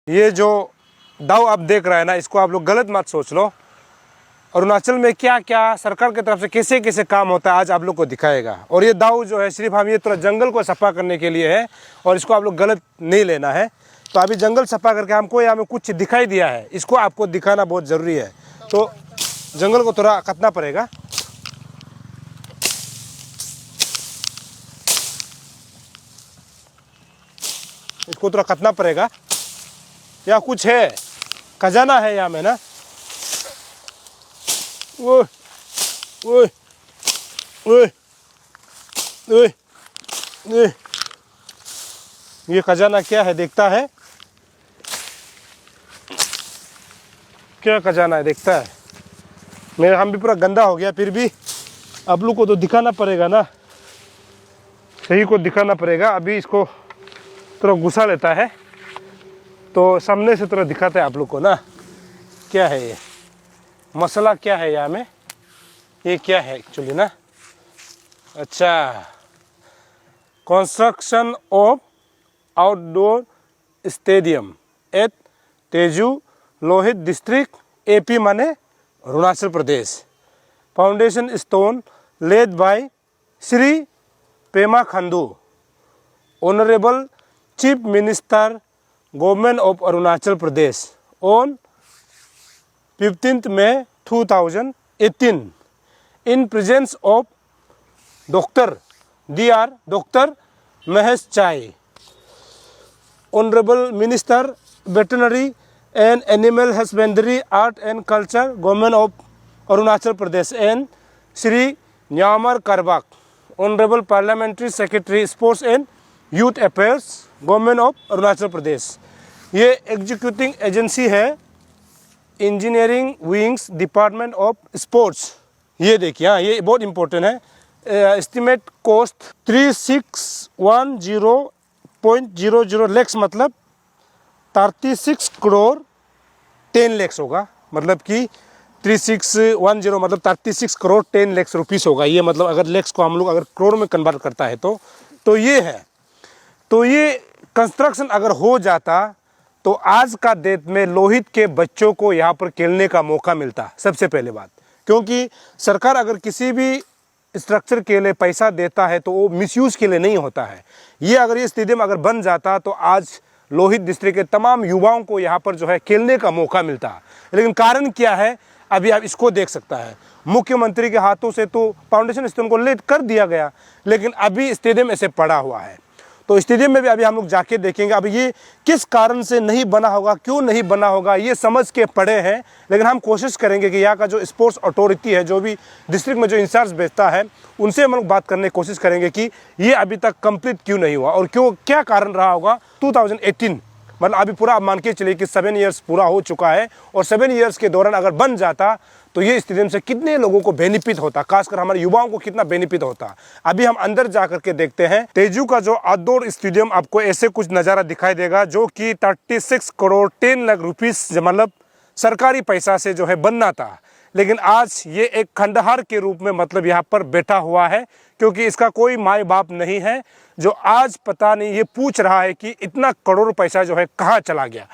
ये जो दाव आप देख रहे हैं ना, इसको आप लोग गलत मत सोच लो। अरुणाचल में क्या क्या सरकार की तरफ से कैसे कैसे काम होता है आज आप लोग को दिखाएगा। और ये दाव जो है सिर्फ हम ये थोड़ा जंगल को सफा करने के लिए है, और इसको आप लोग गलत नहीं लेना है। तो अभी जंगल सफा करके हमको यहाँ में कुछ दिखाई दिया है, इसको आपको दिखाना बहुत ज़रूरी है। तो जंगल को थोड़ा काटना पड़ेगा। इसको थोड़ा काटना पड़ेगा। या कुछ है, खजाना है यहाँ में ना। ओए ओए ओए ओए ओए, ये खजाना क्या है देखता है, क्या खजाना है देखता है। मेरा हम भी पूरा गंदा हो गया, फिर भी आप लोग को तो दिखाना पड़ेगा ना, सही को दिखाना पड़ेगा। अभी इसको थोड़ा गुस्सा लेता है तो सामने से थोड़ा दिखाता है आप लोग को ना, क्या है ये मसला क्या है यहाँ में, ये क्या है एक्चुअली ना। अच्छा, construction of outdoor stadium at Tezu Lohit district AP माने Arunachal Pradesh. Foundation stone laid by Shri Pema Khandu, honourable chief minister government of Arunachal Pradesh on 15th May 2018 in presence of Dr. Mahesh Chai, Honorable Minister Veterinary and Animal Husbandry, Art and Culture, Government of Arunachal Pradesh, and Shri Nyamar Karbak, Honorable Parliamentary Secretary Sports and Youth Affairs, Government of Arunachal Pradesh। ये executing agency है engineering wings department of sports. ये देखिए, हाँ ये बहुत important है। Estimate cost 3610.00 lakhs, मतलब 36 करोड़ 10 लैक्स होगा। मतलब कि 3610 मतलब 36 करोड़ 10 लैक्स रुपीस होगा। ये मतलब अगर लैक्स को हम लोग अगर करोड़ में कन्वर्ट करता है तो ये है। तो ये कंस्ट्रक्शन अगर हो जाता तो आज का डेट में लोहित के बच्चों को यहाँ पर खेलने का मौका मिलता, सबसे पहले बात। क्योंकि सरकार अगर किसी भी स्ट्रक्चर के लिए पैसा देता है तो वो मिसयूज़ के लिए नहीं होता है। ये अगर ये स्टेडियम अगर बन जाता तो आज लोहित डिस्ट्रिक्ट के तमाम युवाओं को यहाँ पर जो है खेलने का मौका मिलता। लेकिन कारण क्या है, अभी आप इसको देख सकता है। मुख्यमंत्री के हाथों से तो फाउंडेशन स्टोन को लेट कर दिया गया, लेकिन अभी स्टेडियम ऐसे पड़ा हुआ है। तो स्टेडियम में भी अभी हम लोग जाके देखेंगे अब ये किस कारण से नहीं बना होगा, क्यों नहीं बना होगा, ये समझ के पड़े हैं। लेकिन हम कोशिश करेंगे कि यहाँ का जो स्पोर्ट्स अथॉरिटी है, जो भी डिस्ट्रिक्ट में जो इंचार्ज बैठता है, उनसे हम लोग बात करने की कोशिश करेंगे कि ये अभी तक कंप्लीट क्यों नहीं हुआ और क्यों, क्या कारण रहा होगा। 2018 मतलब अभी पूरा आप मान के चलिए कि 7 ईयर्स पूरा हो चुका है, और 7 ईयर्स के दौरान अगर बन जाता तो ये स्टेडियम से कितने लोगों को बेनिफिट होता, खासकर हमारे युवाओं को कितना बेनिफिट होता। अभी हम अंदर जा करके देखते हैं। तेजू का जो आउटडोर स्टेडियम आपको ऐसे कुछ नज़ारा दिखाई देगा, जो कि 36 करोड़ 10 लाख रुपीस मतलब सरकारी पैसा से जो है बनना था। लेकिन आज ये एक खंडहर के रूप में मतलब यहाँ पर बैठा हुआ है, क्योंकि इसका कोई माँ बाप नहीं है, जो आज पता नहीं ये पूछ रहा है कि इतना करोड़ पैसा जो है कहाँ चला गया।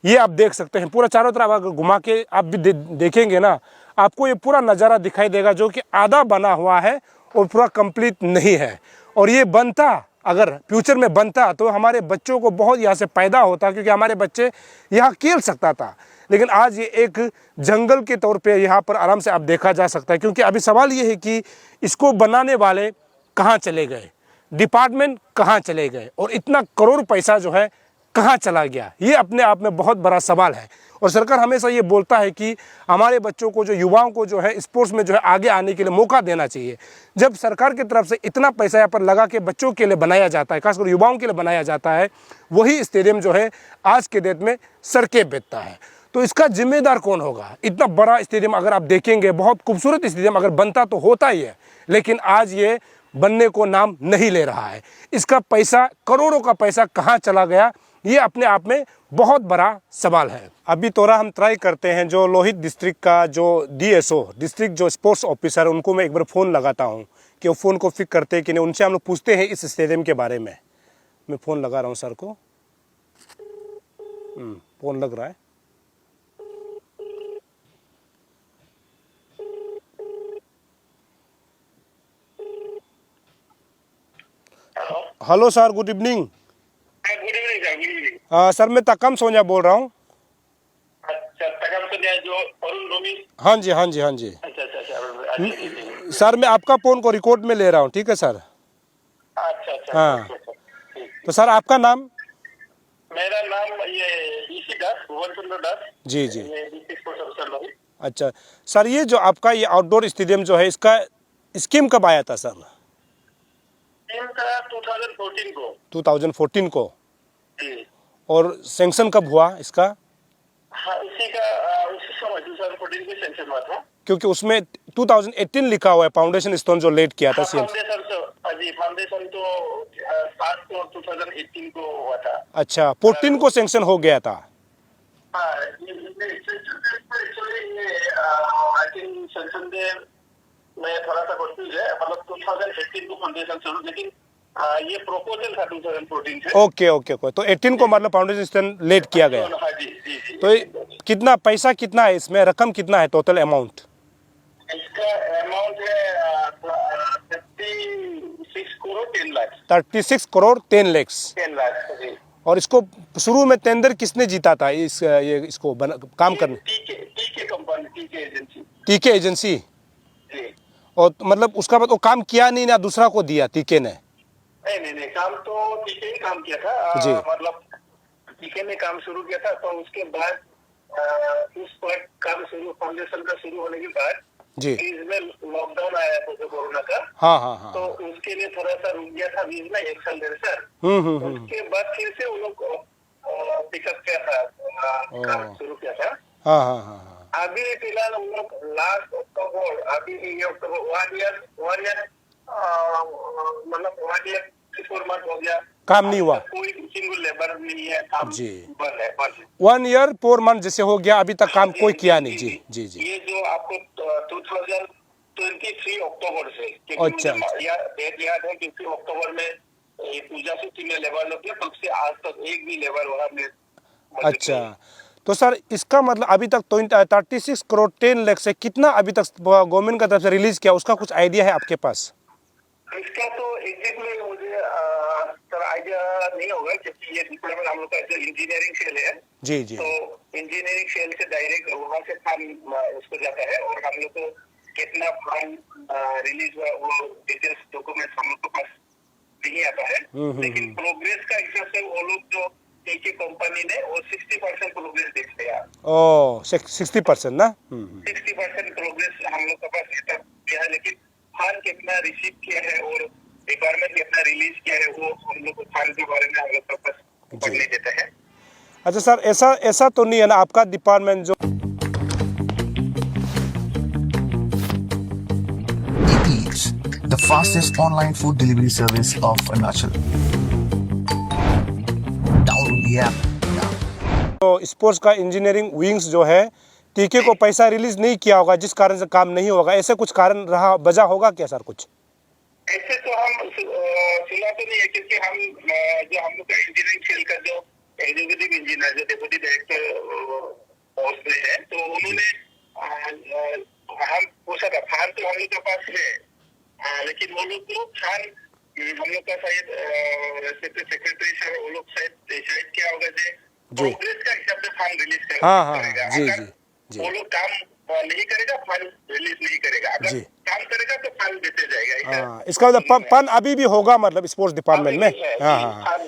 ये आप देख सकते हैं पूरा चारों तरफ अगर घुमा के आप भी देखेंगे ना, आपको ये पूरा नज़ारा दिखाई देगा, जो कि आधा बना हुआ है और पूरा कंप्लीट नहीं है। और ये बनता, अगर फ्यूचर में बनता तो हमारे बच्चों को बहुत यहाँ से पैदा होता, क्योंकि हमारे बच्चे यहाँ खेल सकता था। लेकिन आज ये एक जंगल के तौर पे यहाँ पर आराम से आप देखा जा सकता है। क्योंकि अभी सवाल ये है कि इसको बनाने वाले कहाँ चले गए, डिपार्टमेंट कहाँ चले गए, और इतना करोड़ पैसा जो है कहाँ चला गया, ये अपने आप में बहुत बड़ा सवाल है। और सरकार हमेशा ये बोलता है कि हमारे बच्चों को, जो युवाओं को जो है स्पोर्ट्स में जो है आगे आने के लिए मौका देना चाहिए। जब सरकार की तरफ से इतना पैसा यहाँ पर लगा के बच्चों के लिए बनाया जाता है, खासकर युवाओं के लिए बनाया जाता है, वही स्टेडियम जो है आज के डेट में सड़कें बेचता है। तो इसका जिम्मेदार कौन होगा। इतना बड़ा स्टेडियम अगर आप देखेंगे, बहुत खूबसूरत स्टेडियम अगर बनता तो होता ही है, लेकिन आज ये बनने को नाम नहीं ले रहा है। इसका पैसा, करोड़ों का पैसा कहाँ चला गया, ये अपने आप में बहुत बड़ा सवाल है। अभी थोड़ा हम ट्राई करते हैं, जो लोहित डिस्ट्रिक्ट का जो DSO डिस्ट्रिक्ट जो स्पोर्ट्स ऑफिसर, उनको मैं एक बार फ़ोन लगाता हूँ कि वो फ़ोन को पिक करते हैं कि नहीं। उनसे हम लोग पूछते हैं इस स्टेडियम के बारे में। मैं फ़ोन लगा रहा हूँ सर को। फोन लग रहा है। Hello sir, good evening. Good evening sir, good evening. Sir मैं तकम सोनिया बोल रहा हूँ। अच्छा, तकम सोनिया जो अरुण रोमी। हाँ जी हाँ जी हाँ जी। अच्छा अच्छा अच्छा। सर मैं आपका फ़ोन को रिकॉर्ड में ले रहा हूँ, ठीक है सर। अच्छा अच्छा। हाँ, तो सर आपका नाम? मेरा नाम ये ईसी दास, भुवन चंद्र दास। जी जी। ये डिस्ट्रिक्ट स्पोर्ट्स ऑफिसर लोही। अच्छा सर, ये जो आपका ये आउटडोर स्टेडियम जो है, इसका स्कीम कब आया था सर? टीम का 2014 को। 2014 को। जी। और सैंक्शन कब हुआ इसका? हाँ, इसी का उसी समय 2014 में सेंक्शन हुआ था। क्योंकि उसमें 2018 लिखा हुआ है, फाउंडेशन स्टोन जो लेट किया था हाँ, सीएम। फाउंडेशन तो जी, फाउंडेशन तो 7 को 2018 को हुआ था। अच्छा, 14 को सैंक्शन हो गया था। हाँ, आई थिंक सेंक्शन दे मैं थोड़ा सा कंफ्यूज है, मतलब 2018 को फाउंडेशन शुरू, लेकिन ये प्रोपोजल था 2014 से। ओके ओके ओके, तो 18 को मतलब फाउंडेशन स्टोन लेट किया गया। हाँ जी जी जी। तो कितना पैसा कितना है इसमें, रकम कितना है टोटल अमाउंट? इसका अमाउंट है 36 करोड़ 10 लाख। 36 करोड़ 10 लाख। 10 लाख जी। और इसको शुरू में टेंडर किसने जीता था, इसको काम करने? टीके कंपनी, टीके एजेंसी। टीके एजेंसी। जी। और मतलब उसका बाद वो काम किया नहीं ना, दूसरा को दिया टीके ने? नहीं, काम तो टीके ही काम किया था। जी। मतलब टीके ने काम शुरू किया था, तो उसके बाद उस पर काम शुरू, फाउंडेशन का शुरू होने के बाद जी। इसमें लॉकडाउन आया था जो कोरोना का। हाँ हाँ हाँ। तो उसके लिए थोड़ा सा रुक गया था बीच में 1 साल 1.5 साल। उसके बाद फिर से उन लोग पिकअप किया था, काम शुरू किया था। हाँ हाँ हाँ हाँ। अभी फिलहाल हम लोग लास्ट अक्टूबर, अभी ये अक्टूबर 1 ईयर मतलब 1 ईयर 4 मंथ हो गया, काम नहीं हुआ। कोई सिंगल लेबर नहीं है, काम जी। बंद है, बंद है। 1 ईयर 4 मंथ जैसे हो गया, अभी तक काम कोई किया नहीं। जी जी जी। ये जो आपको 2023 अक्टूबर से, अच्छा। डेट याद है, क्योंकि अक्टूबर में ये पूजा सूची में लेबर लोग तब से आज तक एक भी लेबर वहाँ में। अच्छा, तो सर इसका मतलब अभी तक 36 करोड़ 10 लाख से कितना अभी तक गवर्नमेंट का तरफ से रिलीज किया, उसका कुछ आइडिया है आपके पास? इसका तो एग्जैक्टली मुझे सर आइडिया नहीं होगा, क्योंकि ये डिपार्टमेंट हम लोग का जो इंजीनियरिंग सेल है। जी जी। तो इंजीनियरिंग सेल से डायरेक्ट वहाँ से फंड उसको जाता है, और हम लोग को कितना फंड रिलीज हुआ वो डिटेल्स डॉक्यूमेंट हम लोग के पास नहीं आता है। लेकिन प्रोग्रेस का हिसाब से वो लोग जो टीके कंपनी ने वो 60% प्रोग्रेस देखते हैं। ओह, 60% ना? 60% प्रोग्रेस हम लोग के पास किया है, लेकिन फंड कितना रिसीव किया है और डिपार्टमेंट कितना रिलीज किया है वो हम लोग को फंड के बारे में हम लोग के पास पढ़ने देता है। अच्छा सर, ऐसा तो नहीं है ना आपका डिपार्टमेंट जो Eats, the fastest online food delivery service of Arunachal. Download the app now. तो स्पोर्ट्स का इंजीनियरिंग विंग्स जो है, टीके को पैसा रिलीज नहीं किया होगा, जिस कारण से काम नहीं होगा, ऐसे कुछ कारण रहा, वजह होगा क्या सर कुछ? ऐसे तो हम सुना तो नहीं है, क्योंकि हम जो हम लोग का इंजीनियरिंग सेल का जो एग्जीक्यूटिव इंजीनियर जो डेप्यूटी डायरेक्टर पोस्ट में है, तो उन्होंने हम पूछा था फंड तो हम लोग के पास है, लेकिन वो लोग तो फंड हम लोग का शायद सेक्रेटरी सर वो लोग शायद क्या होगा प्रोग्रेस का हिसाब से फंड रिलीज करेगा। हाँ जी जी जी। वो लोग काम नहीं करेगा, फंड रिलीज नहीं करेगा। अगर काम करेगा तो फंड देते जाएगा। हाँ, इसका मतलब फंड अभी भी होगा मतलब स्पोर्ट्स डिपार्टमेंट में? हाँ हाँ।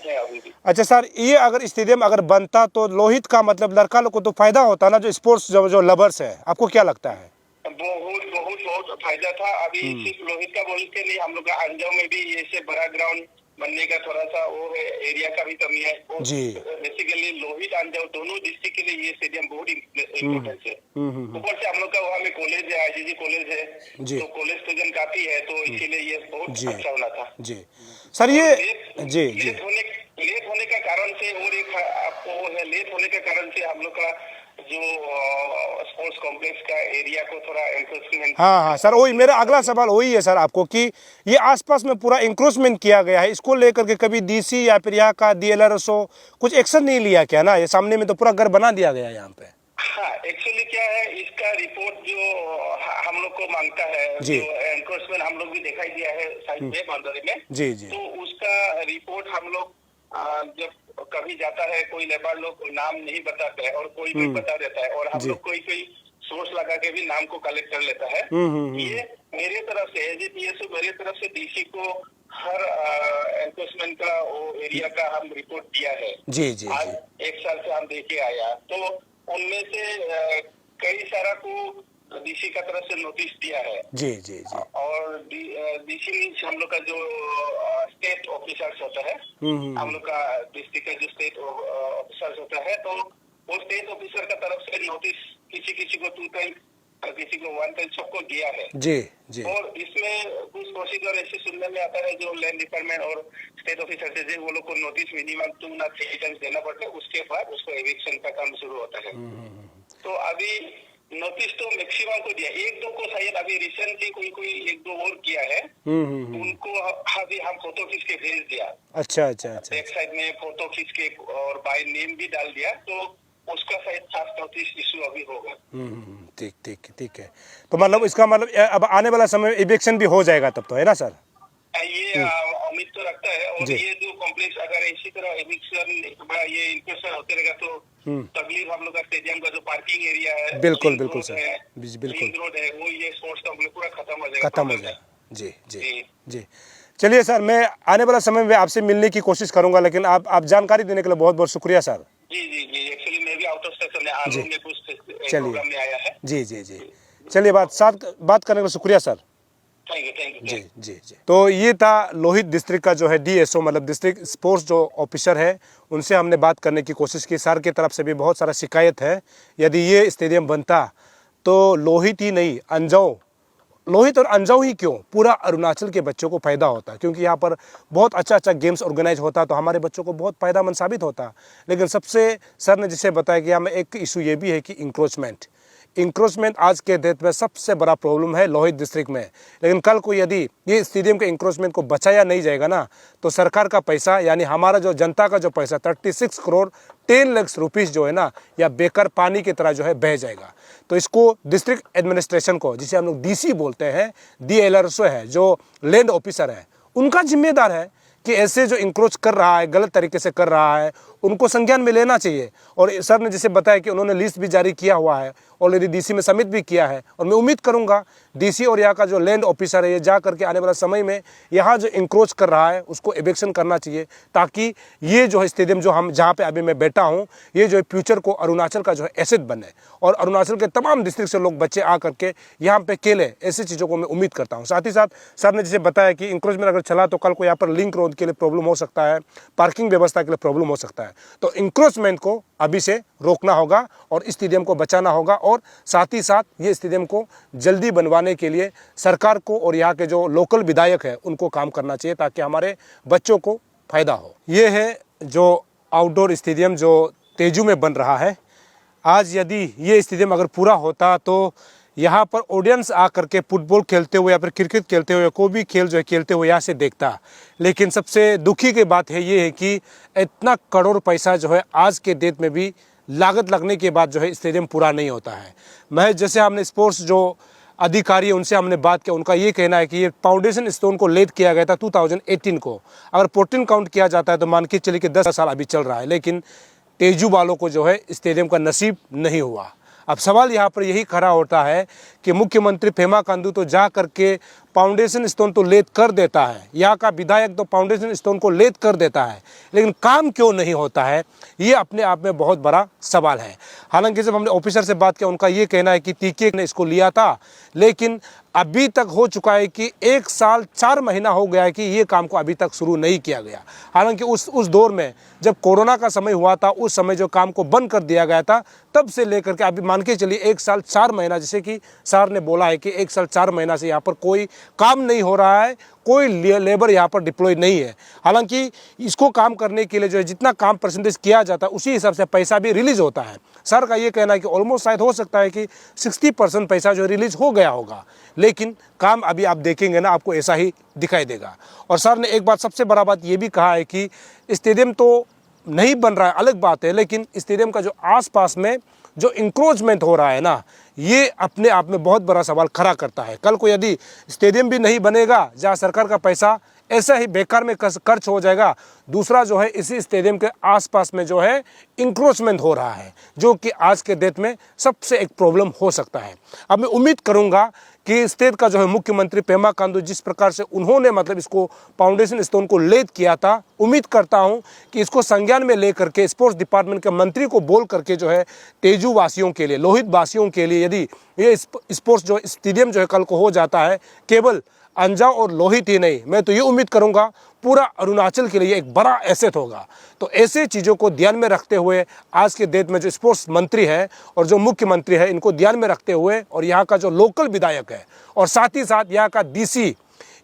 अच्छा सर, ये अगर स्टेडियम अगर बनता तो लोहित का मतलब लड़का लोग को तो फायदा होता ना, जो स्पोर्ट्स जो लवर्स है, आपको क्या लगता है? बहुत फायदा था। अभी सिर्फ लोहित का बोल के नहीं, हम लोग का अंजाव में भी ऐसे बड़ा ग्राउंड बनने का थोड़ा सा वो है, एरिया का भी कमी है जी। बेसिकली लोहित अंजाव दोनों डिस्ट्रिक्ट के लिए ये स्टेडियम बहुत इम्पोर्टेंट है। ऊपर से हम लोग का वहाँ में कॉलेज है, आईजीजी कॉलेज है, तो कॉलेज स्टूडेंट काफी है, तो इसीलिए ये बहुत अच्छा होना था। जी सर, ये जी जी लेट होने का कारण से, और एक आपको वो है लेट होने के कारण से हम लोग का जो स्पोर्ट्स कॉम्प्लेक्स का एरिया को थोड़ा एनक्रोचमेंट। हाँ हाँ सर, वही मेरा अगला सवाल वही है सर आपको कि ये आसपास में पूरा इंक्रोचमेंट किया गया है, इसको लेकर के कभी डीसी या फिर यहाँ का DLRSO कुछ एक्शन नहीं लिया क्या ना? ये सामने में तो पूरा घर बना दिया गया है यहाँ पे। हाँ, एक्चुअली क्या है, इसका रिपोर्ट जो हम लोग को मांगता है, जी। जो एनक्रोचमेंट हम लोग भी दिखाई दिया है साइड में बाउंड्री में। जी जी। तो उसका रिपोर्ट हम लोग जब कभी जाता है, कोई लेबर लोग नाम नहीं बताते हैं और कोई भी बता देता है, और हम जी। लोग कोई सोर्स लगा के भी नाम को कलेक्ट कर लेता है। ये मेरे तरफ से एज ए PSO मेरे तरफ से DC को हर एनक्रोचमेंट का वो एरिया का हम रिपोर्ट दिया है। जी जी आज जी। 1 साल से हम देखे आया, तो उनमें से कई सारा को DC का तरफ से नोटिस दिया है। जी जी जी। और DC मीन्स हम लोग का जो स्टेट ऑफिसर्स होता है, हम लोग का डिस्ट्रिक्ट का जो स्टेट ऑफिसर्स होता है, तो वो स्टेट ऑफिसर का तरफ से नोटिस किसी किसी को 2 टाइम, किसी को 1 टाइम, सबको दिया है। जी जी। और इसमें कुछ प्रोसीजर ऐसे सुनने में आता है जो लैंड डिपार्टमेंट और स्टेट ऑफिसर से वो लोग को नोटिस मिनिमम 2 या 3 टाइम्स देना पड़ता है, उसके बाद उसको एविक्शन का काम शुरू होता है। तो अभी नोटिस तो मैक्सिमम को दिया, 1-2 को शायद अभी रिसेंटली कोई 1-2 और किया है। उनको अभी हम फोटो खींच के भेज दिया। अच्छा अच्छा अच्छा। बैक साइड में फोटो खींच के और बाय नेम भी डाल दिया, तो उसका शायद फास्ट नोटिस इशू अभी होगा। ठीक ठीक ठीक है। तो मतलब इसका मतलब अब आने वाला समय इवेक्शन भी हो जाएगा तब तो, है ना सर? ये उम्मीद तो रखता है। और ये जो कॉम्प्लेक्स अगर इसी तरह एविक्शन ये इंक्वेशन होते रहेगा तो तकलीफ हम लोग का स्टेडियम का जो पार्किंग एरिया है, बिल्कुल बिल्कुल सर, बिल्कुल रोड है, वो ये स्पोर्ट्स कॉम्प्लेक्स पूरा खत्म हो जाएगा, खत्म हो जाएगा। जी जी जी। चलिए सर, मैं आने वाला समय में आपसे मिलने की कोशिश करूंगा, लेकिन आप जानकारी देने के लिए बहुत बहुत शुक्रिया सर। जी जी जी। एक्चुअली मैं भी आउट ऑफ स्टेशन में आलू में कुछ प्रोग्राम में आया है। जी जी जी। चलिए बात करने के लिए शुक्रिया सर। Thank you. जी जी जी। तो ये था लोहित डिस्ट्रिक्ट का जो है DSO मतलब डिस्ट्रिक्ट स्पोर्ट्स जो ऑफिसर है, उनसे हमने बात करने की कोशिश की। सर की तरफ से भी बहुत सारा शिकायत है, यदि ये स्टेडियम बनता तो लोहित ही नहीं, अंजाव, लोहित और अंजाव ही क्यों, पूरा अरुणाचल के बच्चों को फ़ायदा होता, क्योंकि यहाँ पर बहुत अच्छा गेम्स ऑर्गेनाइज होता तो हमारे बच्चों को बहुत फ़ायदामंद साबित होता। लेकिन सबसे सर ने जिसे बताया कि हमें एक इशू ये भी है कि इंक्रोचमेंट आज के डेट में सबसे बड़ा प्रॉब्लम है लोहित डिस्ट्रिक्ट में। लेकिन कल को यदि ये स्टेडियम के इंक्रोचमेंट को बचाया नहीं जाएगा ना, तो सरकार का पैसा यानी हमारा जो जनता का जो पैसा 36 करोड़ 10 लाख रुपीस जो है ना, या बेकार पानी की तरह जो है बह जाएगा। तो इसको डिस्ट्रिक्ट एडमिनिस्ट्रेशन को, जिसे हम लोग DC बोलते हैं, DLRSO है जो लैंड ऑफिसर है, उनका जिम्मेदार है कि ऐसे जो इंक्रोच कर रहा है, गलत तरीके से कर रहा है, उनको संज्ञान में लेना चाहिए। और सर ने जिसे बताया कि उन्होंने लिस्ट भी जारी किया हुआ है, ऑलरेडी DC में सबमिट भी किया है, और मैं उम्मीद करूंगा DC और यहाँ का जो लैंड ऑफिसर है ये जा करके आने वाला समय में यहाँ जो इंक्रोच कर रहा है उसको एविक्शन करना चाहिए, ताकि ये जो है स्टेडियम जो हम जहाँ पे अभी मैं बैठा हूँ, ये जो है फ्यूचर को अरुणाचल का जो है एसेट बने, और अरुणाचल के तमाम डिस्ट्रिक्ट से लोग बच्चे आ करके यहाँ पे खेले। ऐसी चीज़ों को मैं उम्मीद करता हूँ। साथ ही साथ सर ने जिसे बताया कि इंक्रोचमेंट अगर चला तो कल को यहाँ पर लिंक रोड के लिए प्रॉब्लम हो सकता है, पार्किंग व्यवस्था के लिए प्रॉब्लम हो सकता है। तो इंक्रोचमेंट को अभी से रोकना होगा और स्टेडियम को बचाना होगा, और साथ ही साथ ये स्टेडियम को जल्दी बनवाने के लिए सरकार को और यहाँ के जो लोकल विधायक है उनको काम करना चाहिए, ताकि हमारे बच्चों को फायदा हो। ये है जो आउटडोर स्टेडियम जो तेजू में बन रहा है। आज यदि ये स्टेडियम अगर पूरा होता तो यहाँ पर ऑडियंस आकर के फुटबॉल खेलते हुए या फिर क्रिकेट खेलते हुए कोई भी खेल जो है खेलते हुए यहाँ से देखता। लेकिन सबसे दुखी की बात है ये है कि इतना करोड़ पैसा जो है आज के डेट में भी लागत लगने के बाद जो है स्टेडियम पूरा नहीं होता है। मैं जैसे हमने स्पोर्ट्स जो अधिकारी है उनसे हमने बात किया, उनका ये कहना है कि ये फाउंडेशन स्टोन को लेट किया गया था 2018 को। अगर 14 काउंट किया जाता है तो मान के चलिए कि 10 साल अभी चल रहा है, लेकिन तेजू वालों को जो है स्टेडियम का नसीब नहीं हुआ। अब सवाल यहाँ पर यही खड़ा होता है कि मुख्यमंत्री पेमा खांडू तो जा करके फाउंडेशन स्टोन तो लेट कर देता है, यहाँ का विधायक तो फाउंडेशन स्टोन को लेट कर देता है, लेकिन काम क्यों नहीं होता है, ये अपने आप में बहुत बड़ा सवाल है। हालांकि जब हमने ऑफिसर से बात किया, उनका ये कहना है कि TK ने इसको लिया था, लेकिन अभी तक हो चुका है कि 1 साल 4 महीना हो गया है कि ये काम को अभी तक शुरू नहीं किया गया। हालांकि उस दौर में जब कोरोना का समय हुआ था, उस समय जो काम को बंद कर दिया गया था, तब से लेकर के अभी मान के चलिए 1 साल 4 महीना, जैसे कि सर ने बोला है कि 1 साल 4 महीना से यहाँ पर कोई काम नहीं हो रहा है, कोई लेबर यहाँ पर डिप्लॉय नहीं है। हालांकि इसको काम करने के लिए जो है जितना काम परसेंटेज किया जाता है उसी हिसाब से पैसा भी रिलीज होता है। सर का ये कहना है कि ऑलमोस्ट शायद हो सकता है कि 60% पैसा जो रिलीज हो गया होगा, लेकिन काम अभी आप देखेंगे ना आपको ऐसा ही दिखाई देगा। और सर ने एक बात सबसे बड़ा बात ये भी कहा है कि स्टेडियम तो नहीं बन रहा है अलग बात है, लेकिन स्टेडियम का जो आसपास में जो इंक्रोचमेंट हो रहा है ना, ये अपने आप में बहुत बड़ा सवाल खड़ा करता है। कल को यदि स्टेडियम भी नहीं बनेगा, जहाँ सरकार का पैसा ऐसा ही बेकार में खर्च हो जाएगा, दूसरा जो है इसी स्टेडियम के आसपास में जो है इंक्रोचमेंट हो रहा है, जो कि आज के डेट में सबसे एक प्रॉब्लम हो सकता है। अब मैं उम्मीद करूंगा कि स्टेट का जो है मुख्यमंत्री पेमा खांडू जिस प्रकार से उन्होंने मतलब इसको फाउंडेशन स्टोन को लेट किया था, उम्मीद करता हूं कि इसको संज्ञान में लेकर के स्पोर्ट्स डिपार्टमेंट के मंत्री को बोल करके जो है तेजू वासियों के लिए, लोहित वासियों के लिए, यदि ये स्पोर्ट्स जो स्टेडियम जो है कल को हो जाता है, केवल अंजाव और लोहित ही नहीं, मैं तो ये उम्मीद करूंगा पूरा अरुणाचल के लिए एक बड़ा एसेट होगा। तो ऐसे चीज़ों को ध्यान में रखते हुए आज के डेट में जो स्पोर्ट्स मंत्री है और जो मुख्यमंत्री है, इनको ध्यान में रखते हुए, और यहाँ का जो लोकल विधायक है और साथ ही साथ यहाँ का डीसी,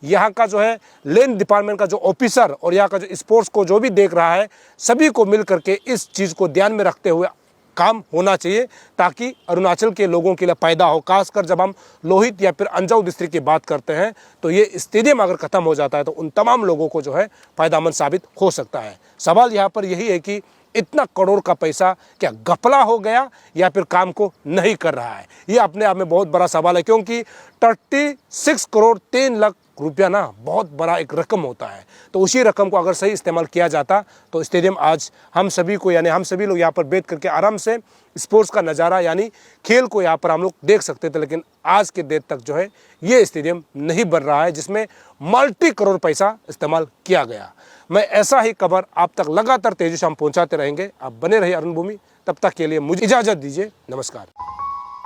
यहाँ का जो है लैंड डिपार्टमेंट का जो ऑफिसर और यहाँ का जो स्पोर्ट्स को जो भी देख रहा है, सभी को मिल करके इस चीज़ को ध्यान में रखते हुए काम होना चाहिए, ताकि अरुणाचल के लोगों के लिए फ़ायदा हो। खासकर जब हम लोहित या फिर अंजाव डिस्ट्रिक्ट की बात करते हैं, तो ये स्टेडियम अगर ख़त्म हो जाता है तो उन तमाम लोगों को जो है फ़ायदामंद साबित हो सकता है। सवाल यहाँ पर यही है कि इतना करोड़ का पैसा क्या घपला हो गया या फिर काम को नहीं कर रहा है, ये अपने आप में बहुत बड़ा सवाल है, क्योंकि 36 करोड़ 3 लाख रुपया ना बहुत बड़ा एक रकम होता है। तो उसी रकम को अगर सही इस्तेमाल किया जाता तो स्टेडियम आज हम सभी को, यानी हम सभी लोग यहाँ पर बैठ करके आराम से स्पोर्ट्स का नज़ारा यानी खेल को यहाँ पर हम लोग देख सकते थे। लेकिन आज के डेट तक जो है ये स्टेडियम नहीं बन रहा है, जिसमें मल्टी करोड़ पैसा इस्तेमाल किया गया। मैं ऐसा ही खबर आप तक लगातार तेजी से हम पहुँचाते रहेंगे। आप बने रहिए अरुण भूमि, तब तक के लिए मुझे इजाज़त दीजिए। नमस्कार।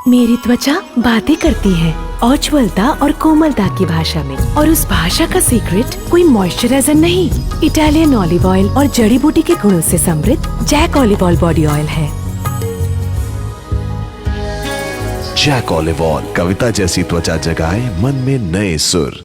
मेरी त्वचा बातें करती है उज्ज्वलता और कोमलता की भाषा में, और उस भाषा का सीक्रेट कोई मॉइस्चराइजर नहीं, इटालियन ऑलिव ऑयल और जड़ी बूटी के गुणों से समृद्ध Jack olive oil body oil है। जैक ऑलिव ऑयल, कविता जैसी त्वचा जगाए मन में नए सुर।